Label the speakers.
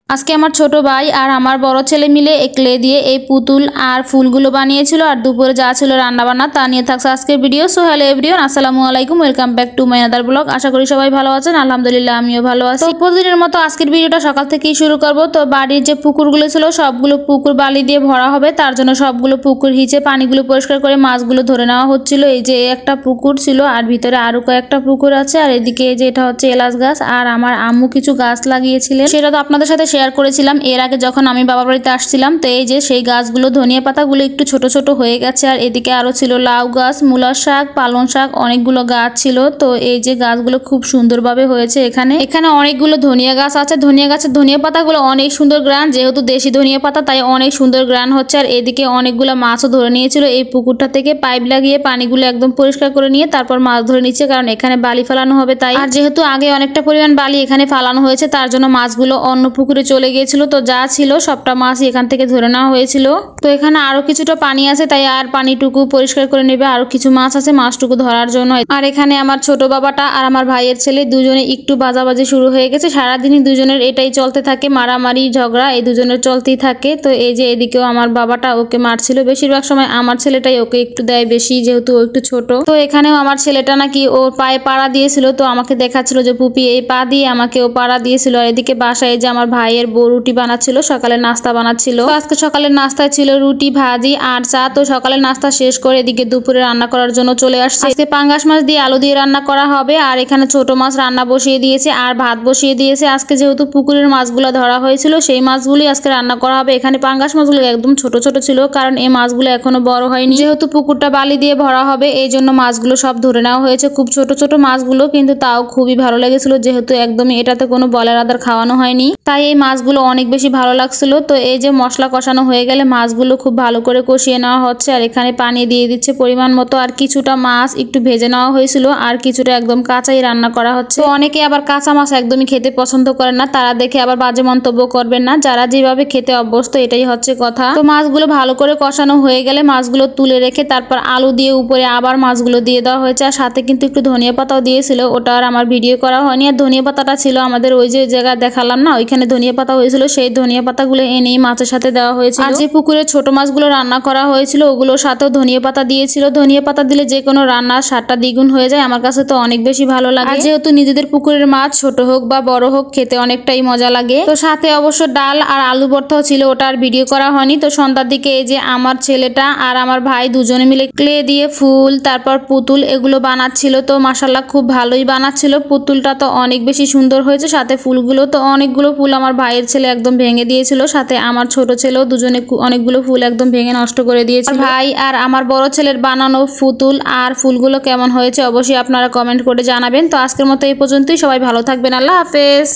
Speaker 1: আজকে আমার ছোট ভাই আর আমার বড় ছেলে মিলে ক্লে দিয়ে এই পুতুল আর ফুলগুলো বানিয়েছিল আর দুপুরে যা ছিল রান্না বান্না তা নিয়ে থাকছে আজকের ভিডিও। সো হ্যালো এভরিওয়ান, আসসালামু আলাইকুম, welcome back to my other blog. আশা করি সবাই ভালো আছেন, আলহামদুলিল্লাহ আমিও ভালো আছি। প্রতিদিনের মতো আজকের ভিডিওটা সকাল থেকেই শুরু করব। তো বাড়ির যে পুকুরগুলো ছিল সবগুলো পুকুর বালি দিয়ে ভরা হবে, তার জন্য সবগুলো পুকুর হিচে পানিগুলো পরিষ্কার করে মাছগুলো ধরে নেওয়া হচ্ছিল। এই যে একটা পুকুর ছিল আর ভিতরে আরো কয়েকটা পুকুর আছে, আর এদিকে এই যে এটা হচ্ছে এলাচ গাছ, আর আমার আম্মু কিছু গাছ লাগিয়েছিলেন, সেটা তো আপনাদের সাথে শেয়ার করেছিলাম এর আগে যখন আমি বাবার বাড়িতে আসছিলাম। তো এই যে সেই গাছগুলো, ধনিয়া পাতাগুলো একটু ছোট ছোট হয়ে গেছে, আর এদিকে আরো ছিল লাউ গাছ, মূলা শাক, পালং শাক, অনেকগুলো গাছ ছিল। তো এই যে গাছগুলো খুব সুন্দরভাবে হয়েছে। এখানে অনেকগুলো ধনিয়া গাছ আছে। ধনিয়া গাছের ধনিয়া পাতাগুলো অনেক সুন্দর গ্রান, যেহেতু দেশি ধনিয়া পাতা তাই অনেক সুন্দর গ্রান হচ্ছে। আর এদিকে অনেকগুলো মাছও ধরে নিয়েছিল এই পুকুরটা থেকে, পাইপ লাগিয়ে পানিগুলো একদম পরিষ্কার করে নিয়ে তারপর মাছ ধরে নিচ্ছে, কারণ এখানে বালি ফেলানো হবে তাই। আর যেহেতু আগে অনেকটা পরিমাণ বালি এখানে ফালানো হয়েছে, তার জন্য মাছগুলো অন্য পুকুরে চলে গিয়েছিল। তো যা ছিল সবটা মাছ এখান থেকে ধরে নেওয়া হয়েছিল। তো এখানে আরো কিছুটা পানি আছে, তাই আর পানিটুকু পরিষ্কার করে নেবে, আরো কিছু মাছ আছে মাছটুকু ধরার জন্য। আর এখানে আমার ছোট বাবাটা আর আমার ভাইয়ের ছেলে দুজনে একটু বাজাবাজি শুরু হয়ে গেছে। সারাদিনই দুজনের এটাই চলতে থাকে, মারামারি ঝগড়া এই দুজনের চলতেই থাকে। তো এই যে এদিকেও আমার বাবাটা ওকে মারছিল, বেশিরভাগ সময় আমার ছেলেটাই ওকে একটু দেয় বেশি, যেহেতু ও একটু ছোট। তো এখানেও আমার ছেলেটা নাকি ওর পায়ে পাড়া দিয়েছিল, তো আমাকে দেখাচ্ছিল যে পুপি এই পা দিয়ে আমাকে ও পাড়া দিয়েছিল। আর এদিকে বাসায় যে আমার ভাইয়ের বউ রুটি বানাচ্ছিল, সকালে নাস্তা বানাচ্ছিল। আজকে সকালের নাস্তায় ছিল রুটি, ভাজি আর চা। তো সকালের নাস্তা শেষ করে এদিকে দুপুরে রান্না করার জন্য চলে আসছে। আজকে পাঙ্গাস মাছ দিয়ে আলু দিয়ে রান্না করা হবে, আর এখানে ছোট মাছ রান্না বসিয়ে দিয়েছে আর ভাত বসিয়ে দিয়েছে। আজকে যেহেতু পুকুরের মাছগুলো ধরা হয়েছিল সেই মাছগুলি আজকে রান্না করা হবে। এখানে পাঙ্গাস মাছগুলো একদম ছোট ছোট ছিল, কারণ এই মাছগুলো এখনো বড় হয়নি। যেহেতু পুকুরটা বালি দিয়ে ভরা হবে এই জন্য মাছগুলো সব ধরে নেওয়া হয়েছে, খুব ছোট ছোট মাছগুলো, কিন্তু তাও খুবই ভালো লেগেছিল। যেহেতু একদমই এটাতে কোনো বলের আদার খাওয়ানো হয়নি, তাই এই মাছগুলো অনেক বেশি ভালো লাগছিল। তো এই যে মশলা কষানো হয়ে গেলে মাছগুলো খুব ভালো করে কষিয়ে নেওয়া হচ্ছে, আর এখানে পানি দিয়ে দিচ্ছে পরিমাণ মতো। আর কিছুটা মাছ একটু ভেজে নেওয়া হয়েছিল, আর কিছুটা একদম কাঁচাই রান্না করা হচ্ছে। তো অনেকে আবার কাঁচা মাছ একদমই খেতে পছন্দ করেন না, তারা দেখে আবার বাজে মন্তব্য করবেন না, যারা যেভাবে খেতে অভ্যস্ত এটাই হচ্ছে কথা। তো মাছগুলো ভালো করে কষানো হয়ে গেলে মাছগুলো তুলে রেখে তারপর আলু দিয়ে উপরে আবার মাছগুলো দিয়ে দেওয়া হয়েছে। আর সাথে কিন্তু একটু ধনিয়া পাতাও দিয়েছিল, ওটা আর আমার ভিডিও করা হয়নি। আর ধনিয়া পাতাটা ছিল আমাদের ওই যে জায়গায় দেখালাম না, ওইখানে ধনিয়া পাতা হয়েছিল, সেই ধনিয়া পাতাগুলো এনেই মাছের সাথে দেওয়া হয়েছিল। আর যে পুকুরে ছোট মাছগুলো রান্না করা হয়েছিল ওগুলোর সাথেও ধনিয়া পাতা দিয়েছিল। ধনিয়া পাতা দিলে যে কোনো রান্নার স্বাদটা দ্বিগুণ হয়ে যায়, আমার কাছে তো অনেক বেশি ভালো লাগে। আর যেহেতু নিজেদের পুকুরের মাছ ছোট হোক বা বড় হোক খেতে অনেকটাই মজা লাগে। তো সাথে অবশ্য ডাল আর আলু ভর্তাও ছিল, ওটা আর ভিডিও করা হয়নি। তো সন্ধ্যার দিকে এই যে আমার ছেলেটা আর আমার ভাই দুজনে মিলে ক্লে দিয়ে ফুল তারপর পুতুল এগুলো বানাচ্ছিল। তো মাশাআল্লাহ খুব ভালোই বানাচ্ছিল। পুতুলটা তো অনেক বেশি সুন্দর হয়েছে, সাথে ফুলগুলো তো অনেকগুলো ফুল আমার ভাইয়ের ছেলে একদম ভেঙে দিয়েছিল, সাথে আমার ছোট ছেলেও দুজনে অনেকগুলো ফুল একদম ভেঙে নষ্ট করে দিয়েছিল। ভাই আর আমার বড় ছেলের বানানো পুতুল আর ফুলগুলো কেমন হয়েছে অবশ্যই আপনারা কমেন্ট করে জানাবেন। তো আজকের মতো এই পর্যন্তই, সবাই ভালো থাকবেন, আল্লাহ হাফেজ।